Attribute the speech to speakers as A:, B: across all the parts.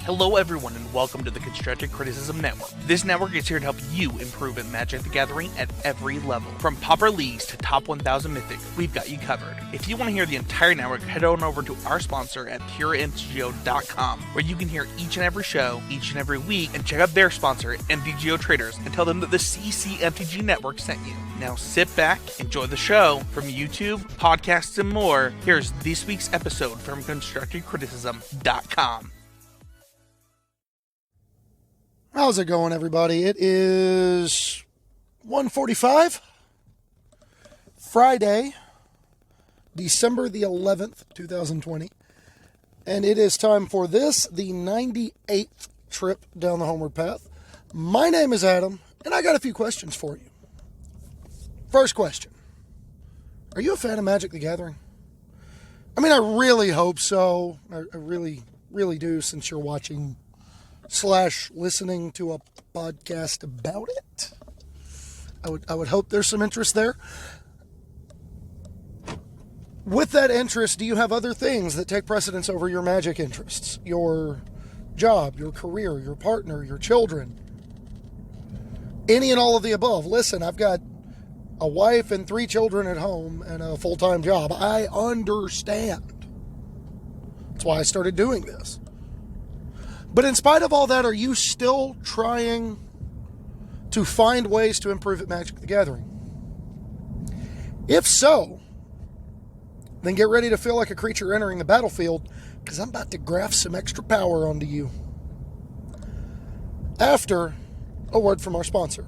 A: Hello everyone and welcome to the Constructive Criticism Network. This network is here to help you improve at Magic the Gathering at every level. From Pauper Leagues to Top 1000 Mythic, we've got you covered. If you want to hear the entire network, head on over to our sponsor at pureMTGO.com, where you can hear each and every show, each and every week, and check out their sponsor, MTGO Traders, and tell them that the CCMTG Network sent you. Now sit back, enjoy the show. From YouTube, podcasts, and more, here's this week's episode from ConstructiveCriticism.com.
B: How's it going, everybody? It is 1:45, Friday, December the 11th, 2020, and it is time for this, the 98th trip down the Homeward Path. My name is Adam, and I got a few questions for you. First question, are you a fan of Magic the Gathering? I mean, I really hope so. I really do, since you're watching / listening to a podcast about it. I would hope there's some interest there. With that interest, do you have other things that take precedence over your Magic interests? Your job, your career, your partner, your children? Any and all of the above. Listen, I've got a wife and 3 children at home and a full-time job. I understand. That's why I started doing this. But in spite of all that, are you still trying to find ways to improve at Magic the Gathering? If so, then get ready to feel like a creature entering the battlefield, because I'm about to graft some extra power onto you. After a word from our sponsor.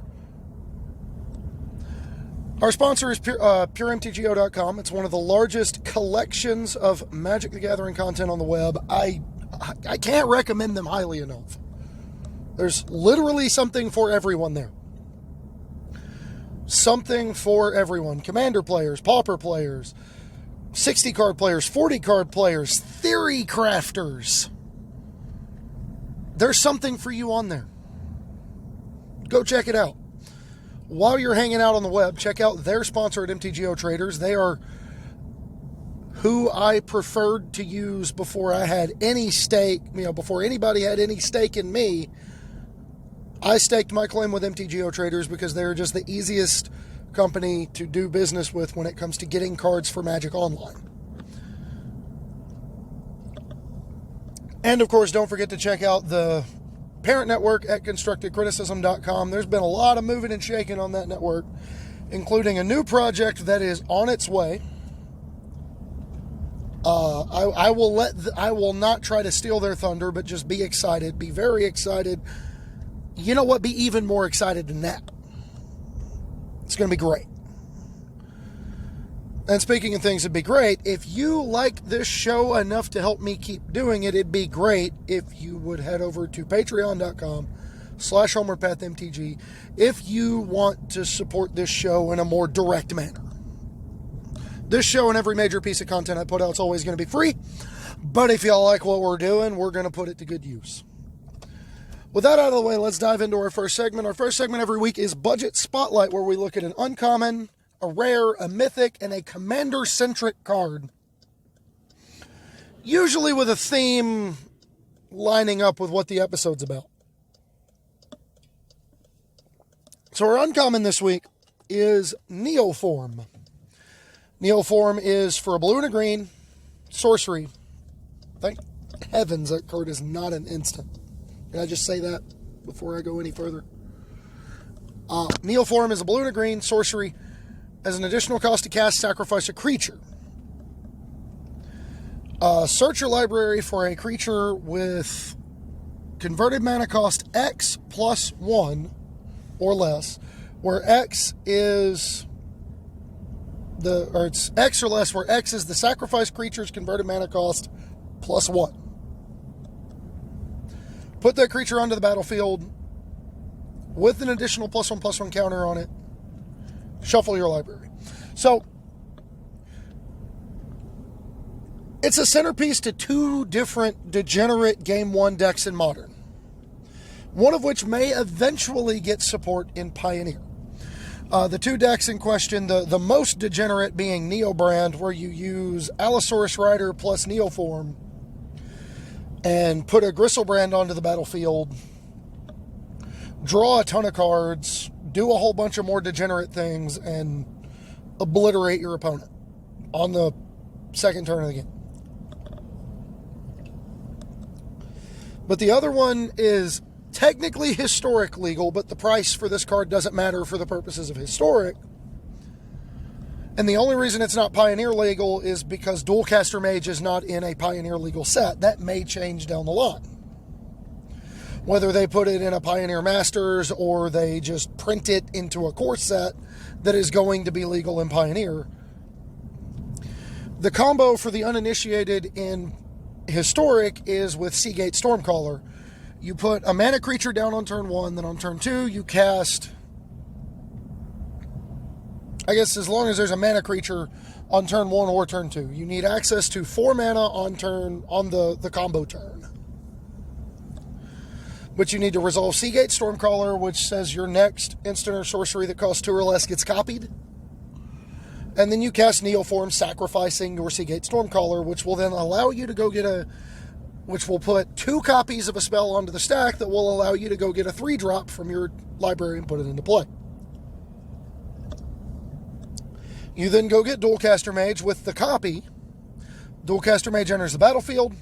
B: Our sponsor is PureMTGO.com. It's one of the largest collections of Magic the Gathering content on the web. I can't recommend them highly enough. There's literally something for everyone there. Something for everyone. Commander players, Pauper players, 60-card players, 40-card players, theory crafters. There's something for you on there. Go check it out. While you're hanging out on the web, check out their sponsor at MTGO Traders. They are who I preferred to use before I had any stake, before anybody had any stake in me. I staked my claim with MTGO Traders because they're just the easiest company to do business with when it comes to getting cards for Magic Online. And of course, don't forget to check out the parent network at ConstructiveCriticism.com. There's been a lot of moving and shaking on that network, including a new project that is on its way. I will not try to steal their thunder, but just be excited. Be very excited. You know what? Be even more excited than that. It's going to be great. And speaking of things that'd be great, if you like this show enough to help me keep doing it, it'd be great if you would head over to patreon.com/HomewardPathMTG if you want to support this show in a more direct manner. This show and every major piece of content I put out is always going to be free. But if y'all like what we're doing, we're going to put it to good use. With that out of the way, let's dive into our first segment. Our first segment every week is Budget Spotlight, where we look at an uncommon, a rare, a mythic, and a commander-centric card. Usually with a theme lining up with what the episode's about. So our uncommon this week is Neoform. Neoform is for a blue and a green, sorcery. Thank heavens that card is not an instant. Can I just say that before I go any further? Neoform is a blue and a green, sorcery. As an additional cost to cast, sacrifice a creature. Search your library for a creature with converted mana cost X plus 1 or less, where X is it's X or less, where X is the sacrifice creature's converted mana cost plus 1. Put that creature onto the battlefield with an additional +1/+1 counter on it. Shuffle your library. So, it's a centerpiece to 2 different degenerate Game 1 decks in Modern. One of which may eventually get support in Pioneer. The 2 decks in question, the most degenerate being Neo Brand, where you use Allosaurus Rider plus Neoform and put a Gristlebrand onto the battlefield, draw a ton of cards, do a whole bunch of more degenerate things, and obliterate your opponent on the second turn of the game. But the other one is technically historic legal, but the price for this card doesn't matter for the purposes of historic. And the only reason it's not Pioneer legal is because Dualcaster Mage is not in a Pioneer legal set. That may change down the line. Whether they put it in a Pioneer Masters or they just print it into a core set that is going to be legal in Pioneer. The combo for the uninitiated in Historic is with Seagate Stormcaller. You put a mana creature down on turn 1, then on turn 2 you cast, I guess as long as there's a mana creature on turn 1 or turn 2. You need access to 4 mana on the combo turn. But you need to resolve Seagate Stormcaller, which says your next instant or sorcery that costs 2 or less gets copied. And then you cast Neoform, sacrificing your Seagate Stormcaller, which will then allow you to go get which will put 2 copies of a spell onto the stack that will allow you to go get a 3-drop from your library and put it into play. You then go get Dualcaster Mage with the copy. Dualcaster Mage enters the battlefield,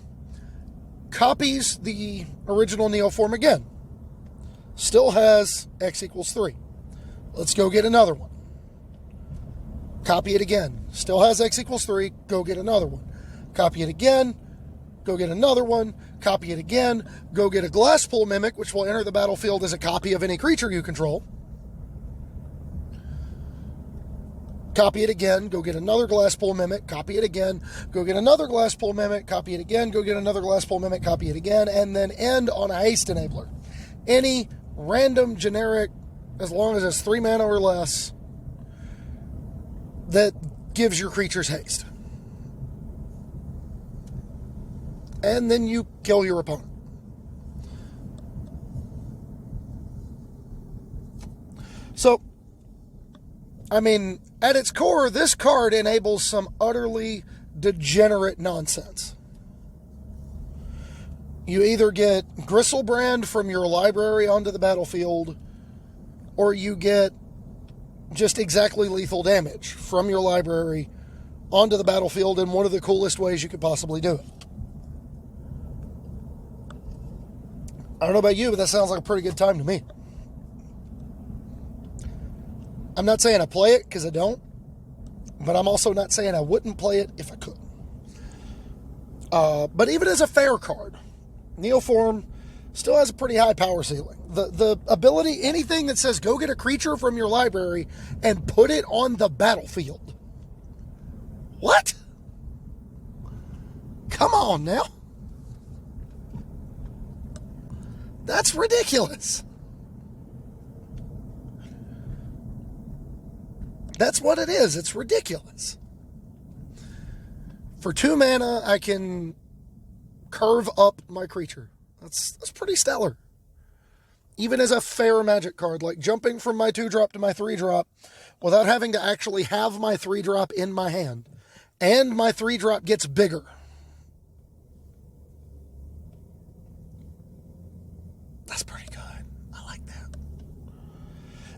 B: copies the original Neoform again. Still has X equals 3. Let's go get another one. Copy it again. Still has X equals 3. Go get another one. Copy it again. Go get another one. Copy it again. Go get a Glasspool Mimic, which will enter the battlefield as a copy of any creature you control. Copy it again. Go get another Glasspool Mimic. Copy it again. Go get another Glasspool Mimic. Copy it again. Go get another Glasspool Mimic. Copy it again. And then end on a haste enabler. Any random generic, as long as it's 3 mana or less, that gives your creatures haste. And then you kill your opponent. So, I mean, at its core, this card enables some utterly degenerate nonsense. You either get Gristlebrand from your library onto the battlefield, or you get just exactly lethal damage from your library onto the battlefield in one of the coolest ways you could possibly do it. I don't know about you, but that sounds like a pretty good time to me. I'm not saying I play it, because I don't, but I'm also not saying I wouldn't play it if I could. But even as a fair card, Neoform still has a pretty high power ceiling. The ability, anything that says go get a creature from your library and put it on the battlefield. What? Come on now. That's ridiculous. That's what it is. It's ridiculous. For 2 mana, I can curve up my creature. That's pretty stellar. Even as a fair Magic card, like jumping from my 2-drop to my 3-drop without having to actually have my 3-drop in my hand. And my 3-drop gets bigger. That's pretty good. I like that.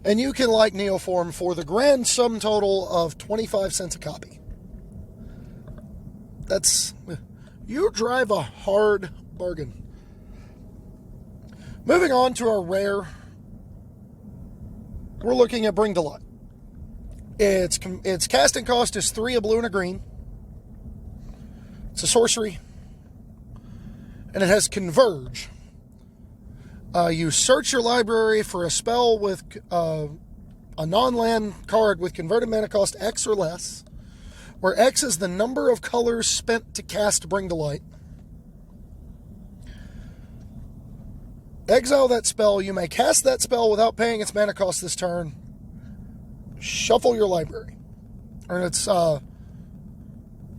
B: And you can like Neoform for the grand sum total of 25 cents a copy. You drive a hard bargain. Moving on to our rare, we're looking at Bring to Light. Its casting cost is 3, a blue and a green. It's a sorcery. And it has Converge. You search your library for a spell with a non-land card with converted mana cost X or less, where X is the number of colors spent to cast Bring to Light. Exile that spell. You may cast that spell without paying its mana cost this turn. Shuffle your library. Or it's, no,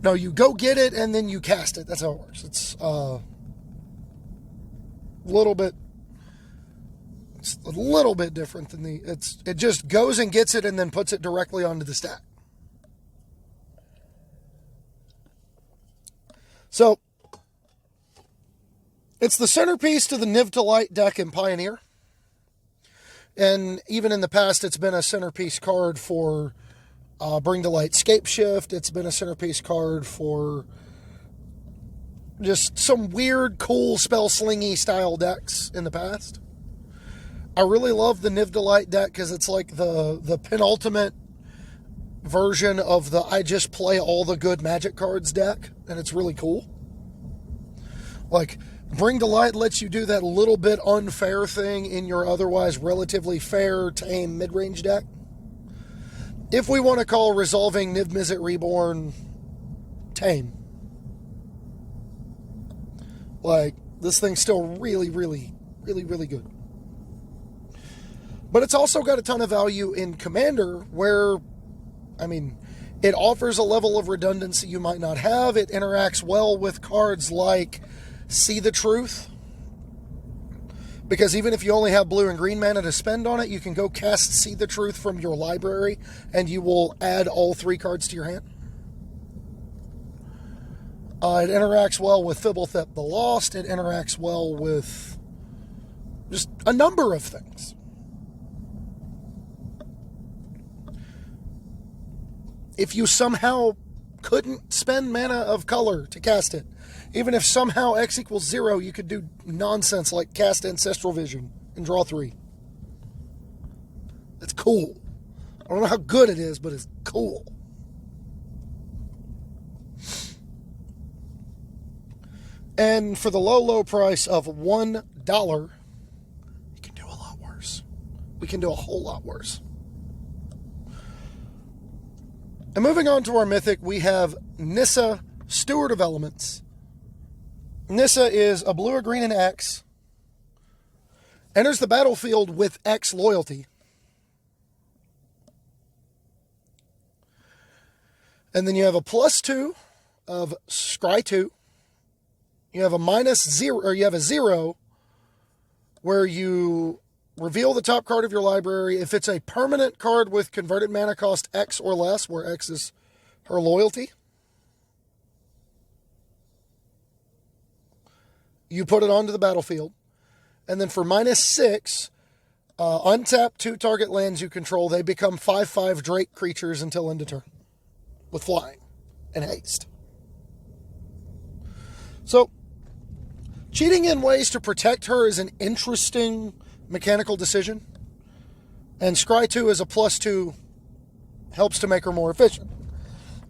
B: you go get it and then you cast it. That's how it works. It's a little bit different than it just goes and gets it and then puts it directly onto the stack. So, It's the centerpiece to the Niv to Light deck in Pioneer. And even in the past, it's been a centerpiece card for Bring to Light Scape Shift. It's been a centerpiece card for just some weird, cool, spell slingy style decks in the past. I really love the Niv to Light deck because it's like the penultimate version of the I just play all the good Magic cards deck, and it's really cool. Like, Bring to Light lets you do that little bit unfair thing in your otherwise relatively fair, tame mid-range deck. If we want to call resolving Niv Mizzet Reborn tame. Like, this thing's still really, really, really, really good. But it's also got a ton of value in Commander where, I mean, it offers a level of redundancy you might not have. It interacts well with cards like See the Truth. Because even if you only have blue and green mana to spend on it, you can go cast See the Truth from your library and you will add all 3 cards to your hand. It interacts well with Fibblethep the Lost. It interacts well with just a number of things. If you somehow couldn't spend mana of color to cast it, even if somehow X equals 0, you could do nonsense like cast Ancestral Vision and draw 3. That's cool. I don't know how good it is, but it's cool. And for the low, low price of $1, you can do a lot worse. We can do a whole lot worse. And moving on to our mythic, we have Nissa, Steward of Elements. Nissa is a blue or green and X. Enters the battlefield with X loyalty. And then you have a +2 of Scry 2. You have a -0, or you have a 0 where you reveal the top card of your library. If it's a permanent card with converted mana cost X or less, where X is her loyalty, you put it onto the battlefield. And then for -6, untap 2 target lands you control. They become 5/5 Drake creatures until end of turn with flying and haste. So, cheating in ways to protect her is an interesting mechanical decision. And Scry 2 as a +2 helps to make her more efficient.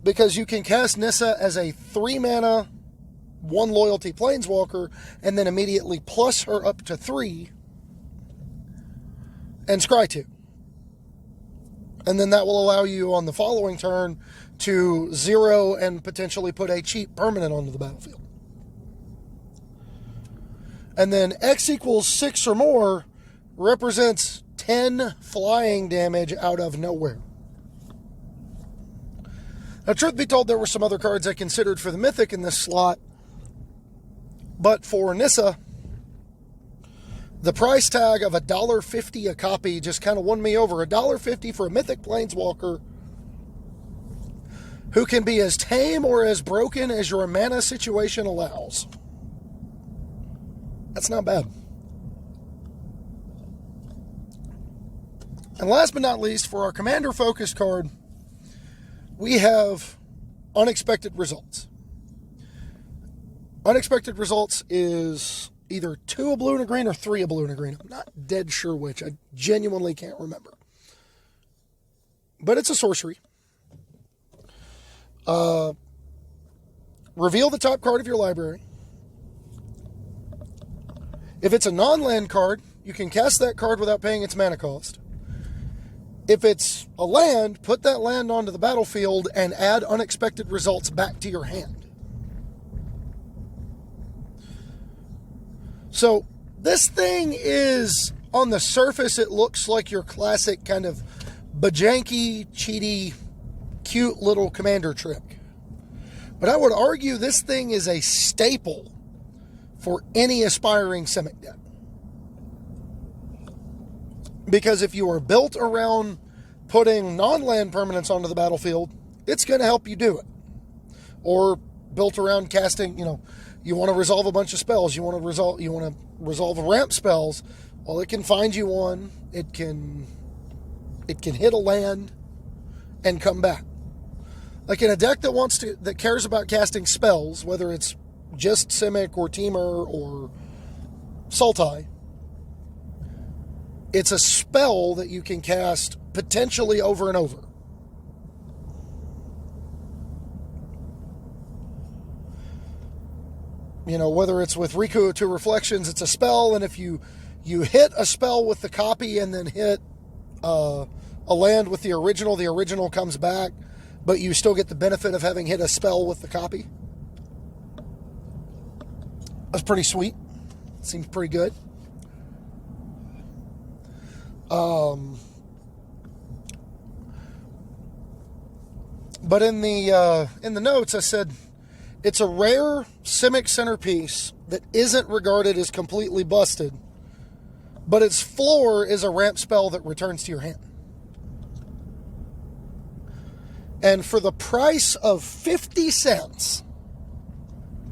B: Because you can cast Nissa as a 3 mana, 1 loyalty planeswalker, and then immediately plus her up to 3, and Scry 2. And then that will allow you on the following turn to 0 and potentially put a cheap permanent onto the battlefield. And then X equals 6 or more represents 10 flying damage out of nowhere. Now, truth be told, there were some other cards I considered for the Mythic in this slot. But for Nissa, the price tag of $1.50 a copy just kind of won me over. $1.50 for a Mythic Planeswalker who can be as tame or as broken as your mana situation allows. That's not bad. And last but not least, for our Commander-focused card, we have Unexpected Results. Unexpected Results is either 2 a blue and a green or 3 a blue and a green. I'm not dead sure which. I genuinely can't remember. But it's a sorcery. Reveal the top card of your library. If it's a non-land card, you can cast that card without paying its mana cost. If it's a land, put that land onto the battlefield and add Unexpected Results back to your hand. So, this thing is, on the surface, it looks like your classic kind of bajanky, cheaty, cute little commander trick. But I would argue this thing is a staple for any aspiring Simic deck. Because if you are built around putting non-land permanents onto the battlefield, it's going to help you do it. Or built around casting, You want to resolve a bunch of spells. You want to resolve ramp spells. Well, it can find you one. It can hit a land and come back. Like in a deck that cares about casting spells, whether it's just Simic or Temur or Sultai, it's a spell that you can cast potentially over and over. You know, whether it's with Riku to Reflections, it's a spell, and if you hit a spell with the copy and then hit a land with the original comes back, but you still get the benefit of having hit a spell with the copy. That's pretty sweet. Seems pretty good. But in the notes, I said it's a rare Simic centerpiece that isn't regarded as completely busted, but its floor is a ramp spell that returns to your hand. And for the price of 50 cents,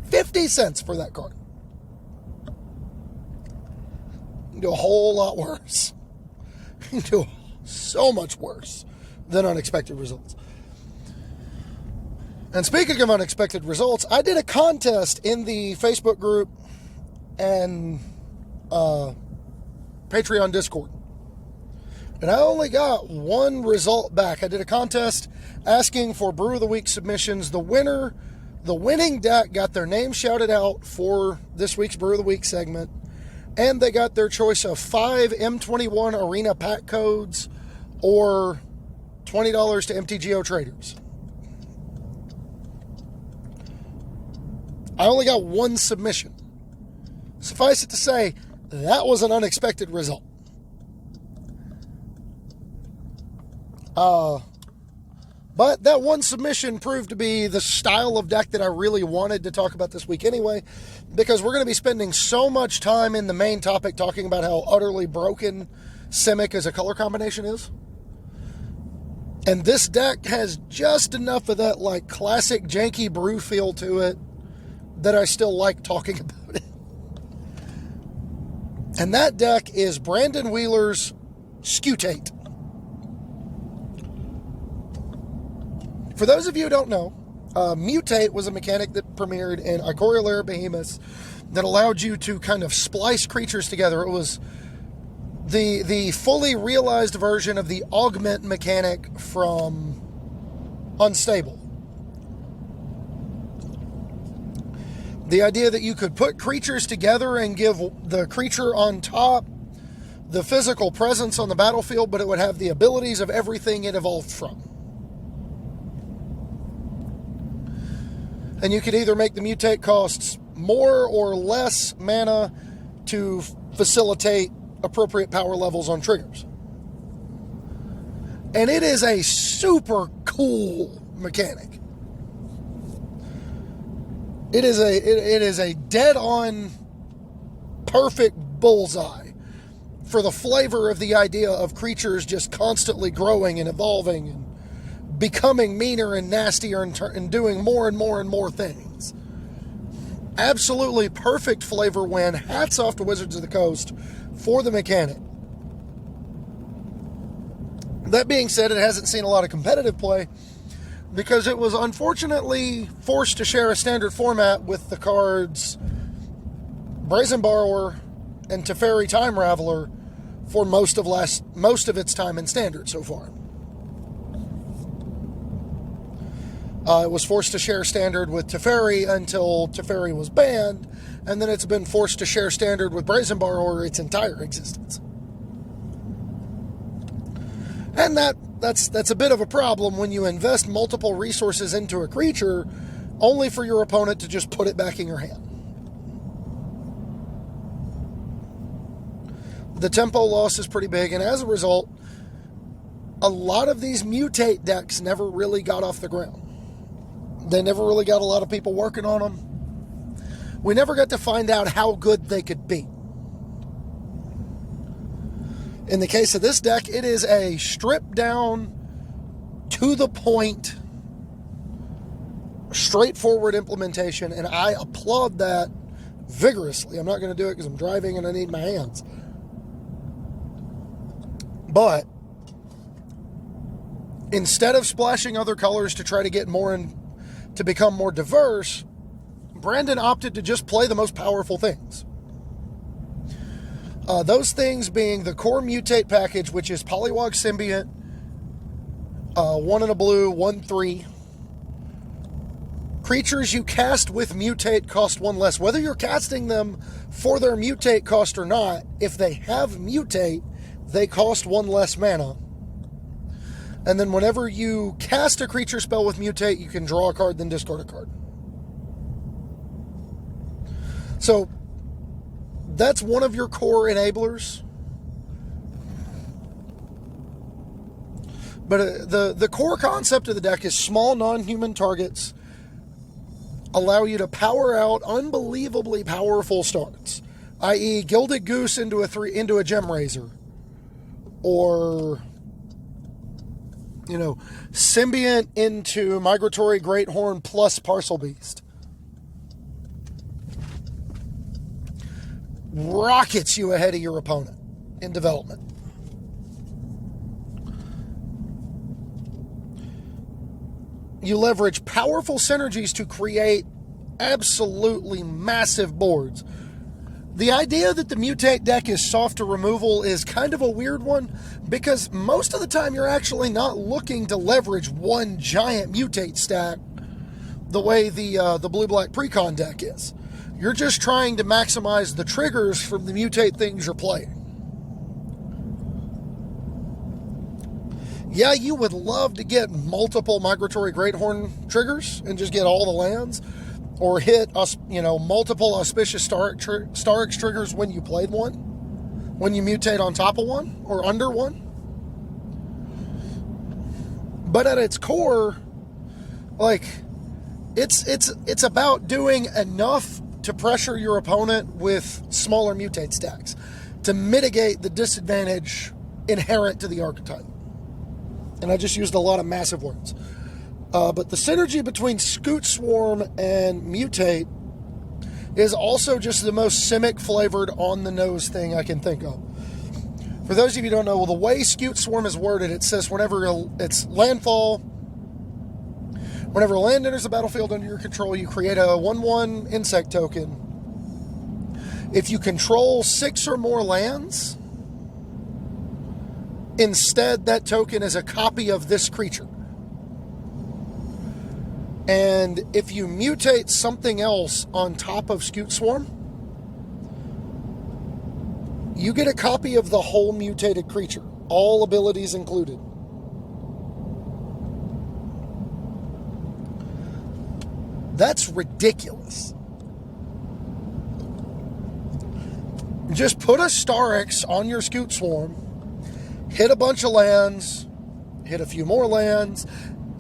B: 50 cents for that card, you can do a whole lot worse. You can do so much worse than Unexpected Results. And speaking of unexpected results, I did a contest in the Facebook group and Patreon Discord. And I only got one result back. I did a contest asking for Brew of the Week submissions. The winning deck got their name shouted out for this week's Brew of the Week segment. And they got their choice of 5 M21 Arena pack codes or $20 to MTGO Traders. I only got one submission. Suffice it to say, that was an unexpected result. But that one submission proved to be the style of deck that I really wanted to talk about this week anyway, because we're going to be spending so much time in the main topic talking about how utterly broken Simic as a color combination is. And this deck has just enough of that like classic janky brew feel to it that I still like talking about it. And that deck is Brandon Wheeler's Scutate. For those of you who don't know, Mutate was a mechanic that premiered in Ikoria Lair Behemoths that allowed you to kind of splice creatures together. It was the fully realized version of the augment mechanic from Unstable. The idea that you could put creatures together and give the creature on top the physical presence on the battlefield, but it would have the abilities of everything it evolved from. And you could either make the mutate costs more or less mana to facilitate appropriate power levels on triggers. And it is a super cool mechanic. It is a dead-on perfect bullseye for the flavor of the idea of creatures just constantly growing and evolving and becoming meaner and nastier and doing more and more and more things. Absolutely perfect flavor win. Hats off to Wizards of the Coast for the mechanic. That being said, it hasn't seen a lot of competitive play because it was unfortunately forced to share a standard format with the cards Brazen Borrower and Teferi Time Raveler for most of its time in standard so far. It was forced to share standard with Teferi until Teferi was banned, and then it's been forced to share standard with Brazen Borrower its entire existence. And that's a bit of a problem when you invest multiple resources into a creature only for your opponent to just put it back in your hand. The tempo loss is pretty big, and as a result, a lot of these mutate decks never really got off the ground. They never really got a lot of people working on them. We never got to find out how good they could be. In the case of this deck, it is a stripped down, to the point straightforward implementation, and I applaud that vigorously. I'm not going to do it because I'm driving and I need my hands. But instead of splashing other colors to try to get more and to become more diverse, Brandon opted to just play the most powerful things. Those things being the core mutate package, which is Polywog Symbiont, 1 in a blue, 1/3. Creatures you cast with mutate cost 1 less. Whether you're casting them for their mutate cost or not, if they have mutate, they cost 1 less mana. And then whenever you cast a creature spell with mutate, you can draw a card, then discard a card. So that's one of your core enablers. But the core concept of the deck is small non-human targets allow you to power out unbelievably powerful starts, i.e. Gilded Goose into a Gem Raiser, or Symbiont into Migratory Greathorn plus Parcel Beast. Rockets you ahead of your opponent in development. You leverage powerful synergies to create absolutely massive boards. The idea that the mutate deck is soft to removal is kind of a weird one, because most of the time you're actually not looking to leverage one giant mutate stack the way the blue-black precon deck is. You're just trying to maximize the triggers from the mutate things you're playing. Yeah, you would love to get multiple Migratory Greathorn triggers and just get all the lands, or hit multiple Auspicious Star X triggers when you played one, when you mutate on top of one or under one. But at its core, it's about doing enough to pressure your opponent with smaller mutate stacks to mitigate the disadvantage inherent to the archetype. And I just used a lot of massive words. But the synergy between Scoot Swarm and Mutate is also just the most Simic flavored on the nose thing I can think of. For those of you who don't know, the way Scoot Swarm is worded, it says whenever it's landfall, whenever a land enters the battlefield under your control, you create a 1/1 insect token. If you control 6 or more lands, instead, that token is a copy of this creature. And if you mutate something else on top of Scoot Swarm, you get a copy of the whole mutated creature, all abilities included. That's ridiculous. Just put a Star X on your Scoot Swarm, hit a bunch of lands, hit a few more lands,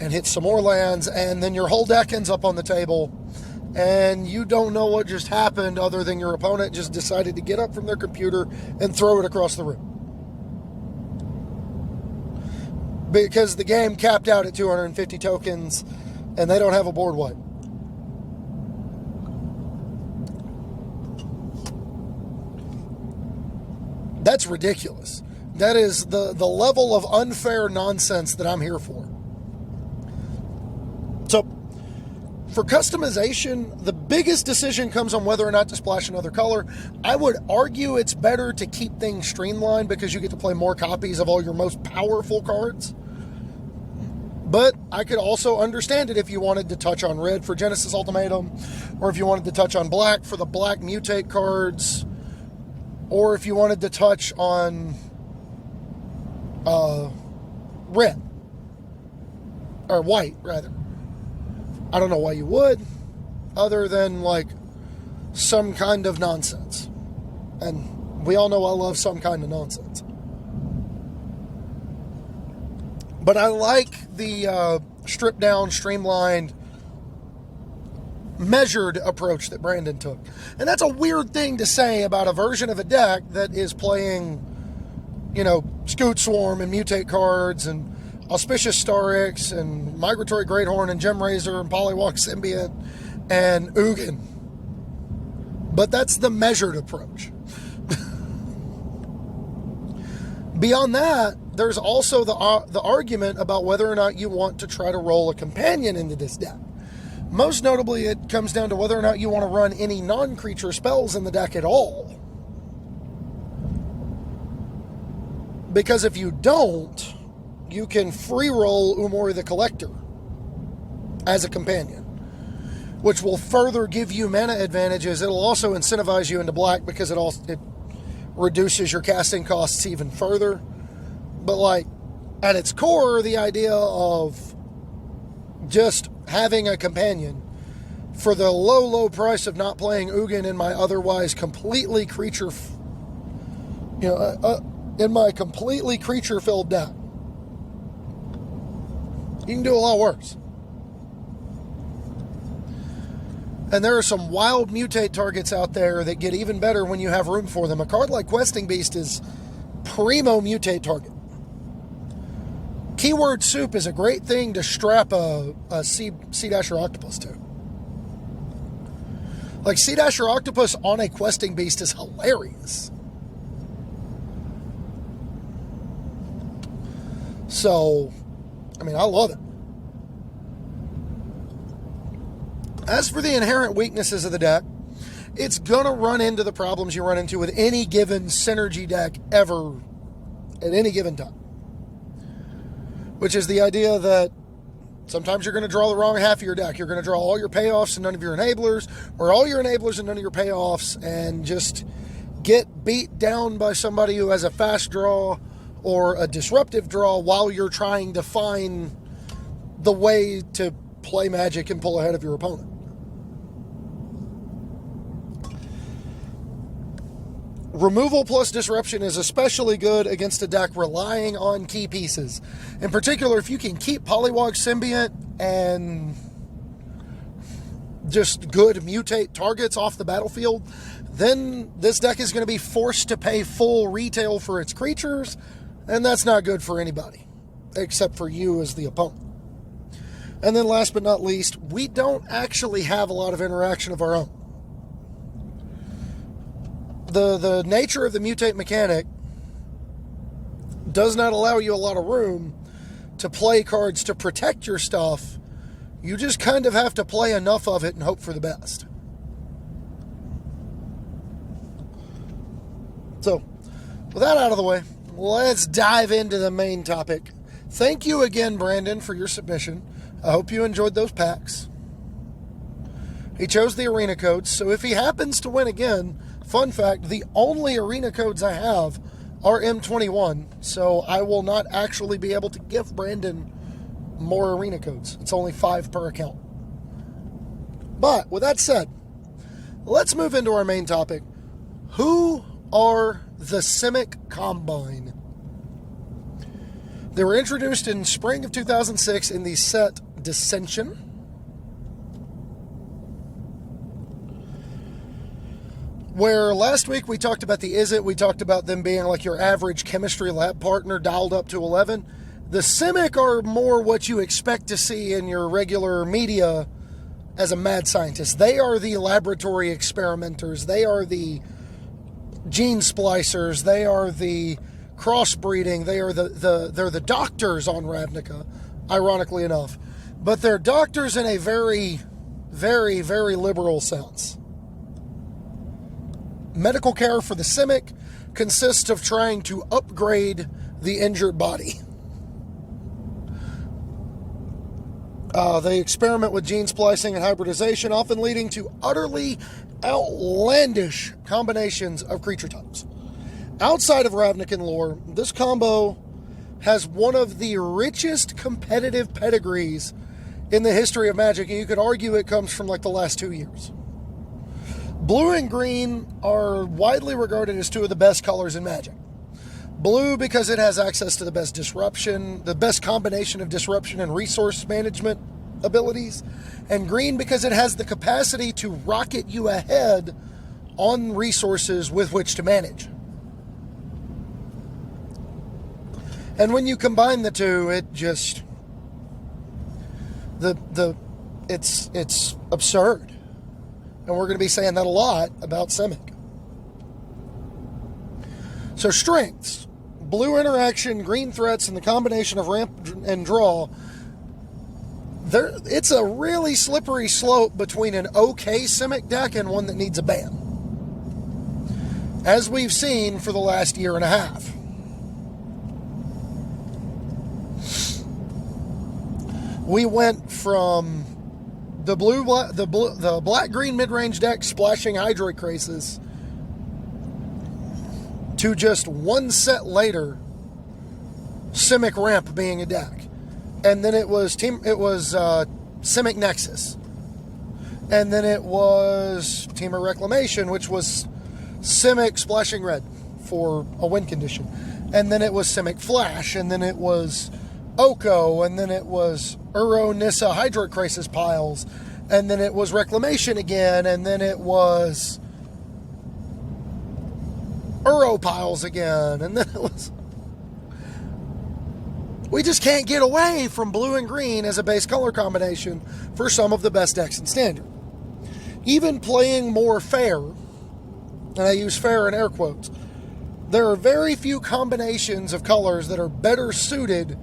B: and hit some more lands, and then your whole deck ends up on the table, and you don't know what just happened other than your opponent just decided to get up from their computer and throw it across the room. Because the game capped out at 250 tokens, and they don't have a board wipe. That's ridiculous. That is the level of unfair nonsense that I'm here for. So, for customization, the biggest decision comes on whether or not to splash another color. I would argue it's better to keep things streamlined because you get to play more copies of all your most powerful cards. But I could also understand it if you wanted to touch on red for Genesis Ultimatum, or if you wanted to touch on black for the black mutate cards, or if you wanted to touch on red, or white, rather. I don't know why you would, other than some kind of nonsense. And we all know I love some kind of nonsense. But I like the stripped down, streamlined, measured approach that Brandon took. And that's a weird thing to say about a version of a deck that is playing, Scoot Swarm and mutate cards and Auspicious Starix and Migratory Greathorn and Gem Razor and Polywalk Symbiont and Ugin. But that's the measured approach. Beyond that, there's also the argument about whether or not you want to try to roll a companion into this deck. Most notably, it comes down to whether or not you want to run any non-creature spells in the deck at all. Because if you don't, you can free roll Umori the Collector as a companion, which will further give you mana advantages. It'll also incentivize you into black because it reduces your casting costs even further. But like, at its core, the idea of just having a companion for the low price of not playing Ugin in my otherwise completely in my completely creature-filled deck. You can do a lot worse. And there are some wild mutate targets out there that get even better when you have room for them. A card like Questing Beast is primo mutate target. Keyword Soup is a great thing to strap a Sea Dasher Octopus to. Like, Sea Dasher Octopus on a Questing Beast is hilarious. So, I mean, I love it. As for the inherent weaknesses of the deck, it's going to run into the problems you run into with any given synergy deck ever at any given time. Which is the idea that sometimes you're going to draw the wrong half of your deck. You're going to draw all your payoffs and none of your enablers, or all your enablers and none of your payoffs, and just get beat down by somebody who has a fast draw or a disruptive draw while you're trying to find the way to play Magic and pull ahead of your opponent. Removal plus disruption is especially good against a deck relying on key pieces. In particular, if you can keep Polywog Symbiont and just good mutate targets off the battlefield, then this deck is going to be forced to pay full retail for its creatures, and that's not good for anybody, except for you as the opponent. And then last but not least, we don't actually have a lot of interaction of our own. The nature of the mutate mechanic does not allow you a lot of room to play cards to protect your stuff. You just kind of have to play enough of it and hope for the best. So, with that out of the way, let's dive into the main topic. Thank you again, Brandon, for your submission. I hope you enjoyed those packs. He chose the arena codes, so if he happens to win again, fun fact, the only arena codes I have are M21, so I will not actually be able to give Brandon more arena codes. It's only 5 per account. But, with that said, let's move into our main topic. Who are the Simic Combine? They were introduced in spring of 2006 in the set Dissension. Where last week we talked about the Izzet, we talked about them being like your average chemistry lab partner dialed up to 11. The Simic are more what you expect to see in your regular media as a mad scientist. They are the laboratory experimenters. They are the gene splicers. They are the crossbreeding. They're the doctors on Ravnica, ironically enough. But they're doctors in a very, very, very liberal sense. Medical care for the Simic consists of trying to upgrade the injured body. They experiment with gene splicing and hybridization, often leading to utterly outlandish combinations of creature types. Outside of Ravnican lore, this combo has one of the richest competitive pedigrees in the history of Magic, and you could argue it comes from like the last 2 years. Blue and green are widely regarded as two of the best colors in Magic. Blue because it has access to the best disruption, the best combination of disruption and resource management abilities, and green because it has the capacity to rocket you ahead on resources with which to manage. And when you combine the two, it just it's absurd. And we're going to be saying that a lot about Simic. So strengths, blue interaction, green threats, and the combination of ramp and draw. It's a really slippery slope between an okay Simic deck and one that needs a ban, as we've seen for the last year and a half. We went from the black-green mid-range deck splashing Hydroid Crisis to just one set later, Simic Ramp being a deck. And then it was Simic Nexus. And then it was Team of Reclamation, which was Simic Splashing Red for a win condition. And then it was Simic Flash, and then it was Oko, and then it was Uro Nissa Hydroid Crisis piles, and then it was Reclamation again, and then it was Uro piles again, and then it was... We just can't get away from blue and green as a base color combination for some of the best decks in Standard. Even playing more fair, and I use fair in air quotes, there are very few combinations of colors that are better suited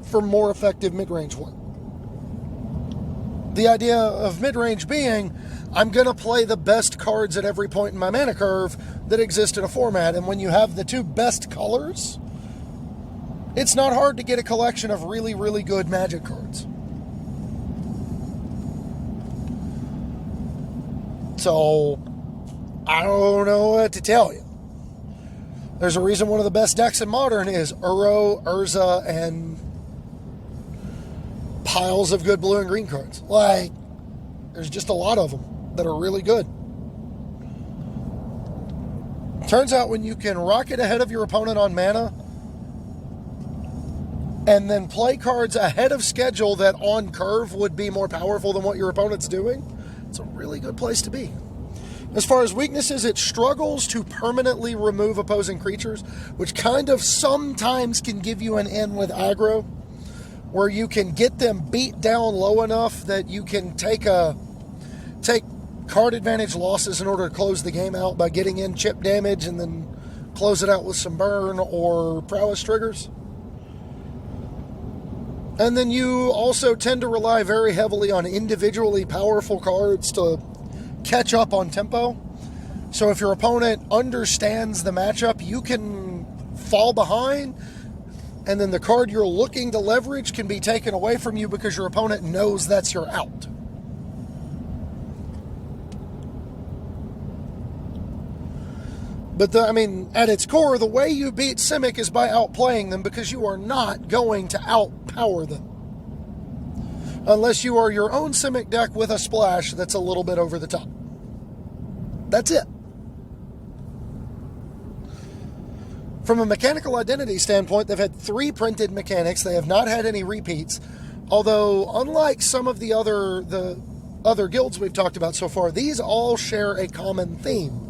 B: for more effective mid-range work. The idea of mid-range being, I'm going to play the best cards at every point in my mana curve that exist in a format, and when you have the two best colors, it's not hard to get a collection of really, really good Magic cards. So, I don't know what to tell you. There's a reason one of the best decks in Modern is Uro, Urza, and piles of good blue and green cards. Like, there's just a lot of them that are really good. Turns out when you can rocket ahead of your opponent on mana and then play cards ahead of schedule that on curve would be more powerful than what your opponent's doing, it's a really good place to be. As far as weaknesses, it struggles to permanently remove opposing creatures, which kind of sometimes can give you an in with aggro, where you can get them beat down low enough that you can take card advantage losses in order to close the game out by getting in chip damage and then close it out with some burn or prowess triggers. And then you also tend to rely very heavily on individually powerful cards to catch up on tempo. So if your opponent understands the matchup, you can fall behind, and then the card you're looking to leverage can be taken away from you because your opponent knows that's your out. But at its core, the way you beat Simic is by outplaying them, because you are not going to outpower them. Unless you are your own Simic deck with a splash that's a little bit over the top. That's it. From a mechanical identity standpoint, they've had 3 printed mechanics. They have not had any repeats. Although, unlike some of the other guilds we've talked about so far, these all share a common theme.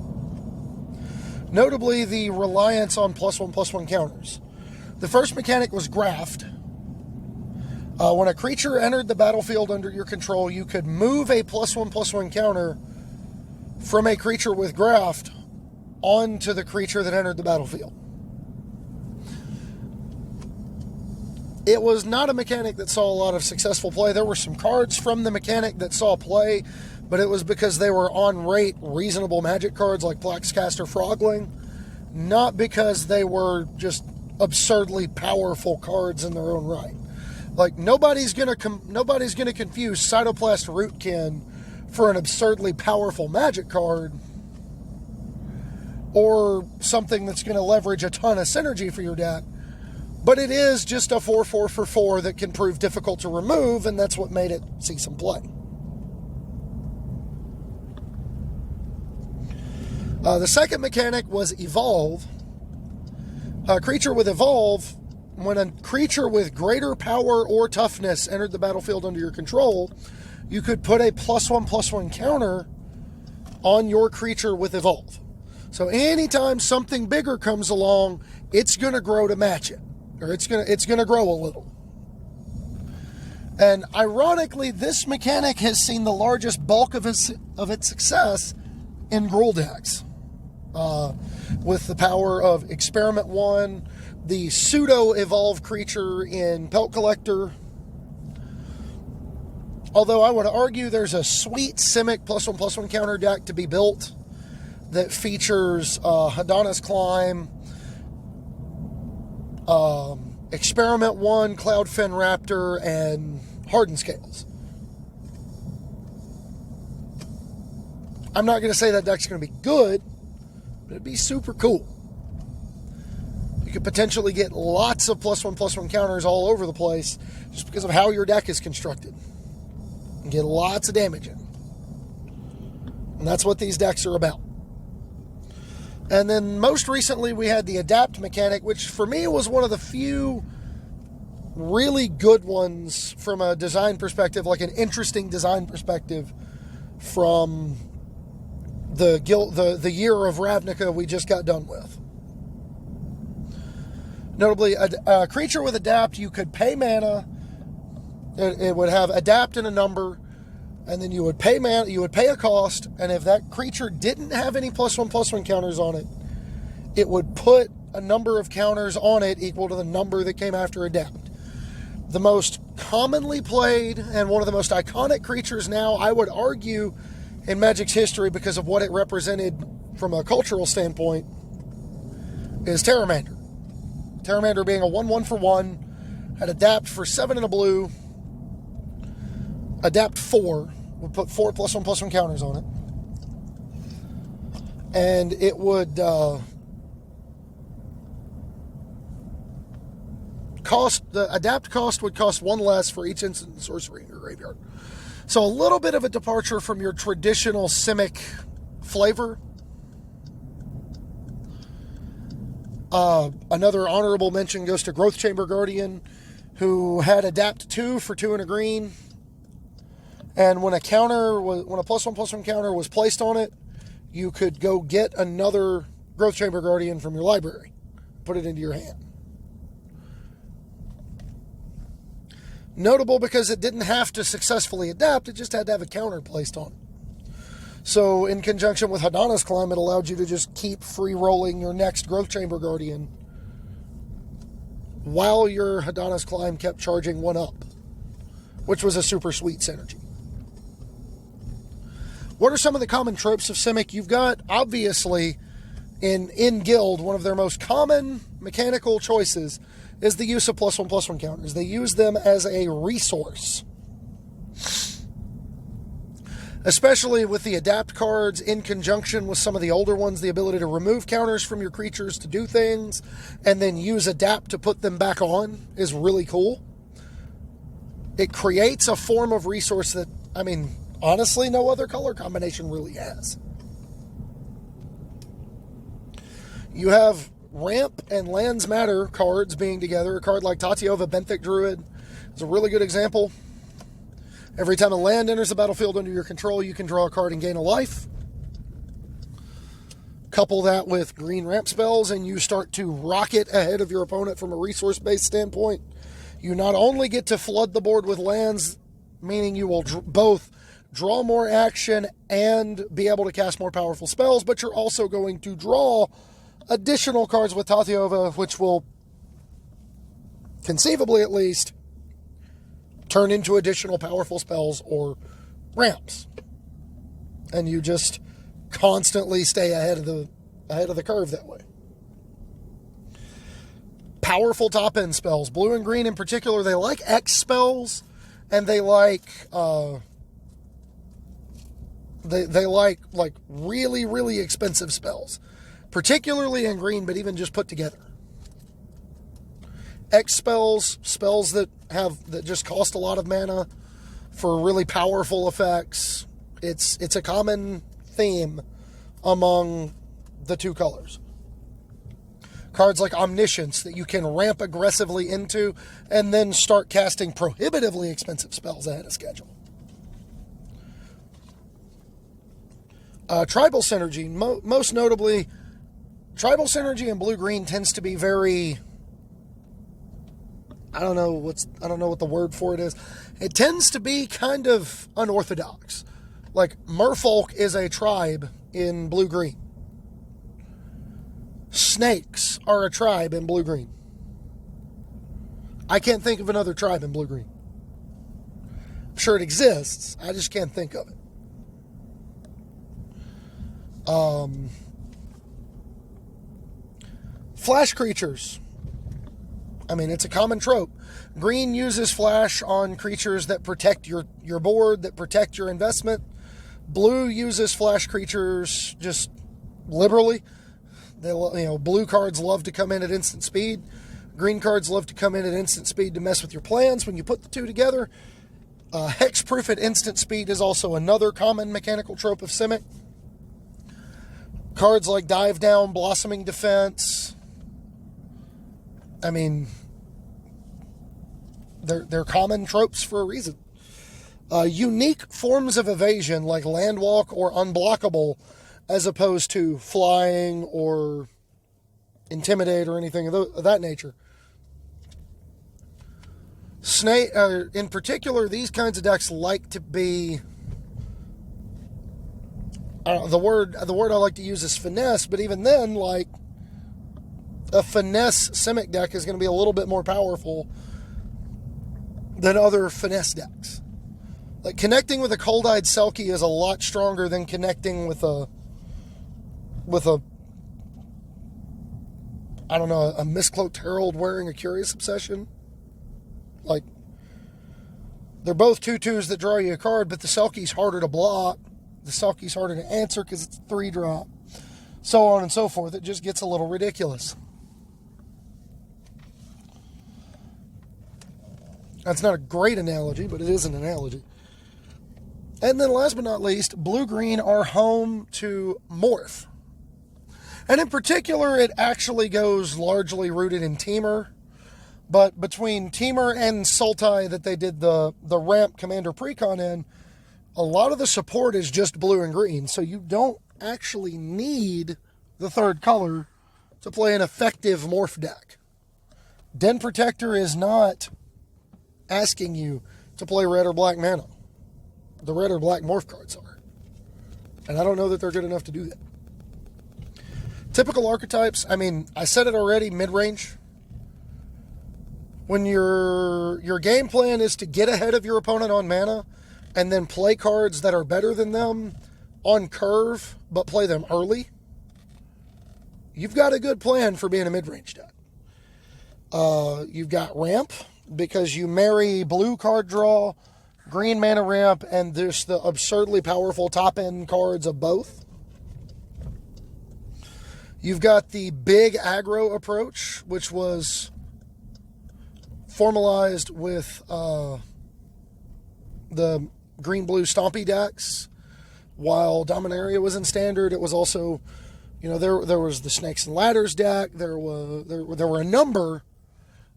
B: Notably, the reliance on +1/+1 counters. The first mechanic was Graft. When a creature entered the battlefield under your control, you could move a +1/+1 counter from a creature with Graft onto the creature that entered the battlefield. It was not a mechanic that saw a lot of successful play. There were some cards from the mechanic that saw play, but it was because they were on rate reasonable Magic cards like Plaxcaster Frogling, not because they were just absurdly powerful cards in their own right. Like, nobody's gonna confuse Cytoplast Rootkin for an absurdly powerful Magic card, or something that's going to leverage a ton of synergy for your deck. But it is just a 4/4 for 4 that can prove difficult to remove, and that's what made it see some play. The second mechanic was Evolve. A creature with Evolve, when a creature with greater power or toughness entered the battlefield under your control, you could put a +1/+1 counter on your creature with Evolve. So anytime something bigger comes along, it's going to grow to match it. or it's gonna grow a little. And ironically, this mechanic has seen the largest bulk of its success in Gruul decks, with the power of Experiment 1, the pseudo-evolved creature in Pelt Collector. Although I would argue there's a sweet Simic +1/+1 counter deck to be built that features Hadana's Climb, Experiment 1, Cloudfin Raptor, and Hardened Scales. I'm not going to say that deck's going to be good, but it'd be super cool. You could potentially get lots of +1/+1 counters all over the place just because of how your deck is constructed. And get lots of damage in. And that's what these decks are about. And then most recently we had the Adapt mechanic, which for me was one of the few really good ones from a design perspective, like an interesting design perspective from the year of Ravnica we just got done with. Notably, a creature with Adapt, you could pay mana. It would have Adapt in a number, and then you would pay mana. You would pay a cost, and if that creature didn't have any +1/+1 counters on it, it would put a number of counters on it equal to the number that came after Adapt. The most commonly played and one of the most iconic creatures now, I would argue, in Magic's history because of what it represented from a cultural standpoint, is Terramander. Terramander being a 1/1 for 1, had Adapt for 7 and a blue, Adapt 4, would put 4 +1/+1 counters on it. And it would the Adapt cost would cost 1 less for each instant sorcery in your graveyard. So a little bit of a departure from your traditional Simic flavor. Another honorable mention goes to Growth Chamber Guardian, who had Adapt 2 for 2 and a green. And when a +1/+1 counter was placed on it, you could go get another Growth Chamber Guardian from your library, put it into your hand. Notable because it didn't have to successfully adapt, it just had to have a counter placed on it. So in conjunction with Hadana's Climb, it allowed you to just keep free rolling your next Growth Chamber Guardian while your Hadana's Climb kept charging 1 up, which was a super sweet synergy. What are some of the common tropes of Simic? You've got, obviously, in Guild, one of their most common mechanical choices is the use of +1/+1 counters. They use them as a resource. Especially with the Adapt cards in conjunction with some of the older ones, the ability to remove counters from your creatures to do things and then use Adapt to put them back on is really cool. It creates a form of resource that, honestly, no other color combination really has. You have Ramp and Lands Matter cards being together. A card like Tatiova, Benthic Druid, is a really good example. Every time a land enters the battlefield under your control, you can draw a card and gain a life. Couple that with green ramp spells, and you start to rocket ahead of your opponent from a resource-based standpoint. You not only get to flood the board with lands, meaning you will both draw more action and be able to cast more powerful spells, but you're also going to draw additional cards with Tatiova, which will, conceivably at least, turn into additional powerful spells or ramps. And you just constantly stay ahead of the curve that way. Powerful top-end spells. Blue and green in particular, they like X spells, and they like they like really, really expensive spells. Particularly in green, but even just put together. X spells that just cost a lot of mana for really powerful effects. It's a common theme among the two colors. Cards like Omniscience that you can ramp aggressively into and then start casting prohibitively expensive spells ahead of schedule. Tribal Synergy, most notably, Tribal Synergy in blue-green tends to be very I don't know what the word for it is. It tends to be kind of unorthodox. Like, merfolk is a tribe in blue-green. Snakes are a tribe in blue-green. I can't think of another tribe in blue-green. I'm sure it exists. I just can't think of it. Flash creatures. I mean, it's a common trope. Green uses flash on creatures that protect your board, that protect your investment. Blue uses flash creatures just liberally. Blue cards love to come in at instant speed. Green cards love to come in at instant speed to mess with your plans. When you put the two together, hexproof at instant speed is also another common mechanical trope of Simic. Cards like Dive Down, Blossoming Defense. I mean, they're common tropes for a reason. Unique forms of evasion like Landwalk or Unblockable, as opposed to Flying or Intimidate or anything of that nature. Snake, in particular, these kinds of decks like to be... the word I like to use is finesse, but even then, like, a finesse Simic deck is going to be a little bit more powerful than other finesse decks. Like, connecting with a Cold-Eyed Selkie is a lot stronger than connecting with a Mistcloaked Herald wearing a Curious Obsession. Like, they're both 2/2s that draw you a card, but the Selkie's harder to block. The Selkie's harder to answer because it's a 3-drop. So on and so forth. It just gets a little ridiculous. That's not a great analogy, but it is an analogy. And then last but not least, blue-green are home to Morph. And in particular, it actually goes largely rooted in Temur. But between Temur and Sultai that they did the ramp Commander Precon in, a lot of the support is just blue and green. So you don't actually need the third color to play an effective Morph deck. Den Protector is not asking you to play red or black mana. The red or black Morph cards are. And I don't know that they're good enough to do that. Typical archetypes, I mean, I said it already, mid-range. When your game plan is to get ahead of your opponent on mana and then play cards that are better than them on curve, but play them early, you've got a good plan for being a mid-range deck. You've got ramp, because you marry blue card draw, green mana ramp, and there's the absurdly powerful top-end cards of both. You've got the big aggro approach, which was formalized with the green-blue Stompy decks. While Dominaria was in Standard, it was also, there was the Snakes and Ladders deck. There were a number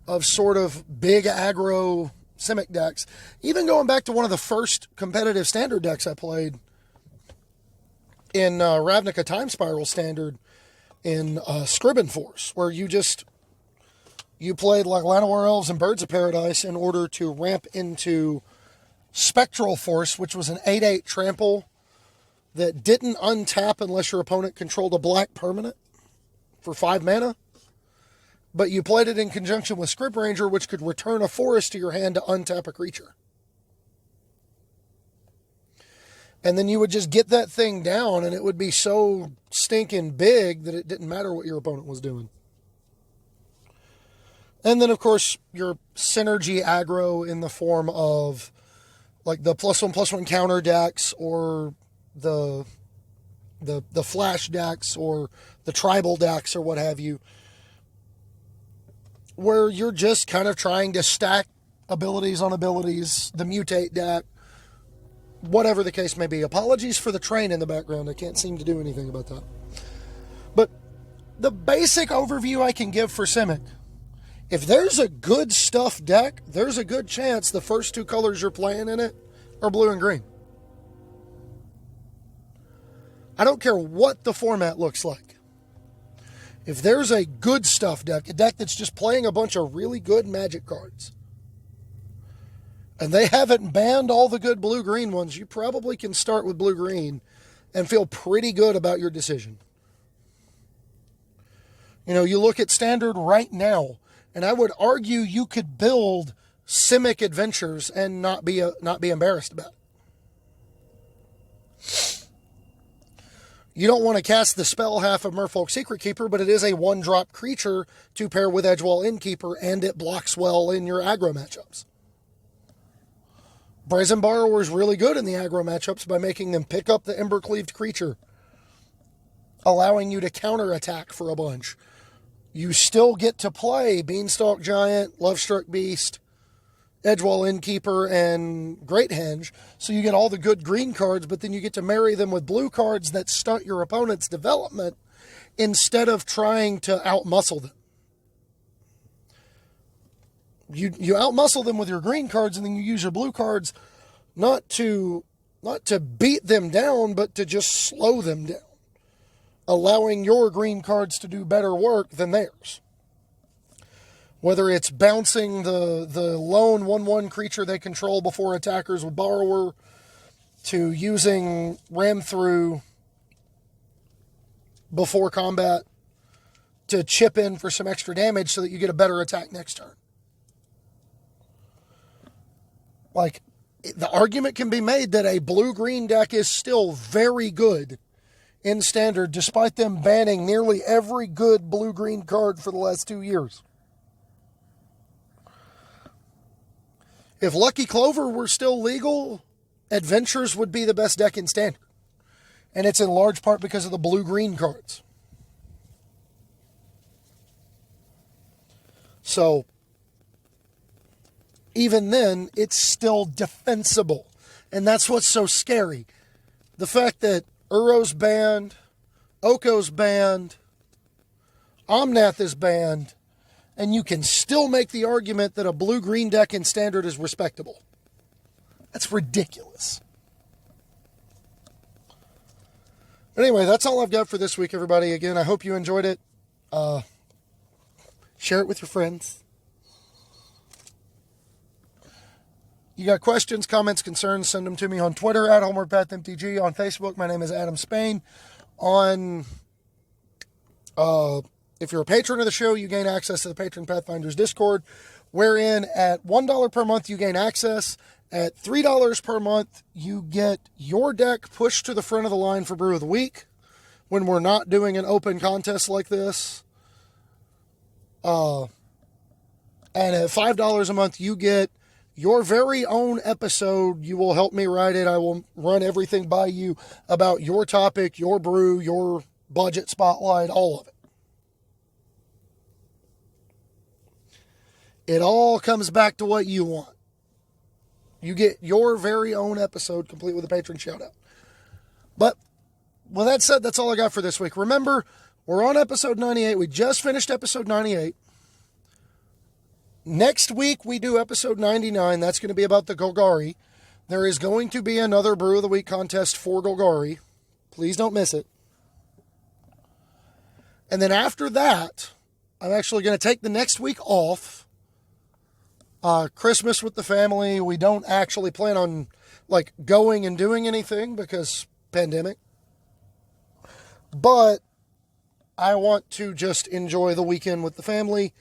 B: of sort of big aggro Simic decks. Even going back to one of the first competitive Standard decks I played in Ravnica Time Spiral Standard in Scribbin Force, where you played like Llanowar Elves and Birds of Paradise in order to ramp into Spectral Force, which was an 8/8 trample that didn't untap unless your opponent controlled a black permanent for 5 mana. But you played it in conjunction with Script Ranger, which could return a forest to your hand to untap a creature. And then you would just get that thing down, and it would be so stinking big that it didn't matter what your opponent was doing. And then, of course, your synergy aggro in the form of like the +1/+1 counter decks, or the flash decks, or the tribal decks, or what have you, where you're just kind of trying to stack abilities on abilities, the mutate deck, whatever the case may be. Apologies for the train in the background. I can't seem to do anything about that. But the basic overview I can give for Simic: if there's a good stuff deck, there's a good chance the first 2 colors you're playing in it are blue and green. I don't care what the format looks like. If there's a good stuff deck, a deck that's just playing a bunch of really good Magic cards, and they haven't banned all the good blue-green ones, you probably can start with blue-green and feel pretty good about your decision. You know, you look at Standard right now, and I would argue you could build Simic Adventures and not be embarrassed about it. You don't want to cast the spell half of Merfolk Secret Keeper, but it is a 1-drop creature to pair with Edgewall Innkeeper, and it blocks well in your aggro matchups. Brazen Borrower is really good in the aggro matchups by making them pick up the Embercleaved creature, allowing you to counterattack for a bunch. You still get to play Beanstalk Giant, Lovestruck Beast, Edgewall Innkeeper, and Great Henge, so you get all the good green cards, but then you get to marry them with blue cards that stunt your opponent's development instead of trying to outmuscle them. You outmuscle them with your green cards, and then you use your blue cards not to beat them down, but to just slow them down, allowing your green cards to do better work than theirs. Whether it's bouncing the lone 1/1 creature they control before attackers with Borrower, to using Ram Through before combat to chip in for some extra damage so that you get a better attack next turn. Like, the argument can be made that a blue-green deck is still very good in Standard, despite them banning nearly every good blue-green card for the last 2 years. If Lucky Clover were still legal, Adventures would be the best deck in Standard. And it's in large part because of the blue-green cards. So, even then, it's still defensible. And that's what's so scary. The fact that Uro's banned, Oko's banned, Omnath is banned, and you can still make the argument that a blue-green deck in Standard is respectable. That's ridiculous. But anyway, that's all I've got for this week, everybody. Again, I hope you enjoyed it. Share it with your friends. You got questions, comments, concerns, send them to me on Twitter at HomewardPathMTG. On Facebook, my name is Adam Spain. If you're a patron of the show, you gain access to the Patron Pathfinders Discord, wherein at $1 per month, you gain access. At $3 per month, you get your deck pushed to the front of the line for Brew of the Week when we're not doing an open contest like this. And at $5 a month, you get your very own episode. You will help me write it. I will run everything by you about your topic, your brew, your budget spotlight, all of it. It all comes back to what you want. You get your very own episode complete with a patron shout out. But with that said, that's all I got for this week. Remember, we're on episode 98. We just finished episode 98. Next week, we do episode 99. That's going to be about the Golgari. There is going to be another Brew of the Week contest for Golgari. Please don't miss it. And then after that, I'm actually going to take the next week off. Christmas with the family. We don't actually plan on going and doing anything because pandemic. But I want to just enjoy the weekend with the family.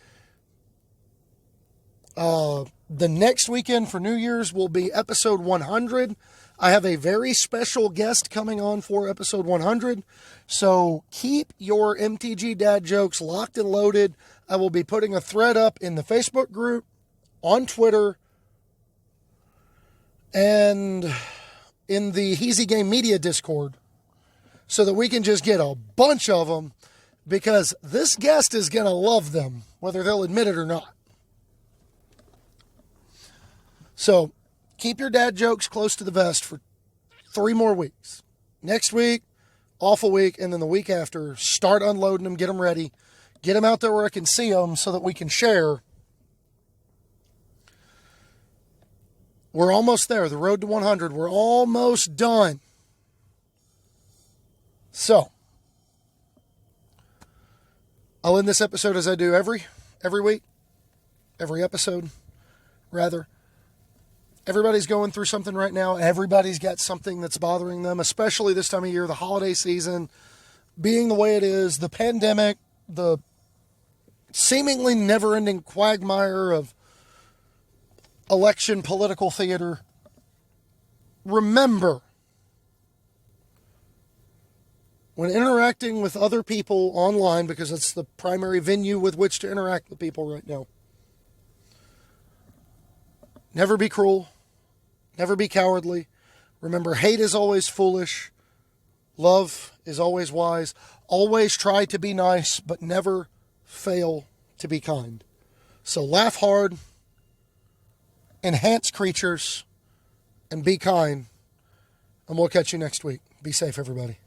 B: The next weekend for New Year's will be episode 100. I have a very special guest coming on for episode 100. So keep your MTG dad jokes locked and loaded. I will be putting a thread up in the Facebook group, on Twitter, and in the Heezy Game Media Discord so that we can just get a bunch of them, because this guest is going to love them, whether they'll admit it or not. So keep your dad jokes close to the vest for 3 more weeks. Next week, awful week, and then the week after, start unloading them, get them ready, get them out there where I can see them so that we can share. We're almost there. The road to 100. We're almost done. So, I'll end this episode as I do every week, every episode, rather. Everybody's going through something right now. Everybody's got something that's bothering them, especially this time of year, the holiday season, being the way it is, the pandemic, the seemingly never-ending quagmire of election political theater. Remember, when interacting with other people online, because it's the primary venue with which to interact with people right now, never be cruel. Never be cowardly. Remember, hate is always foolish. Love is always wise. Always try to be nice, but never fail to be kind. So laugh hard, enhance creatures, and be kind. And we'll catch you next week. Be safe, everybody.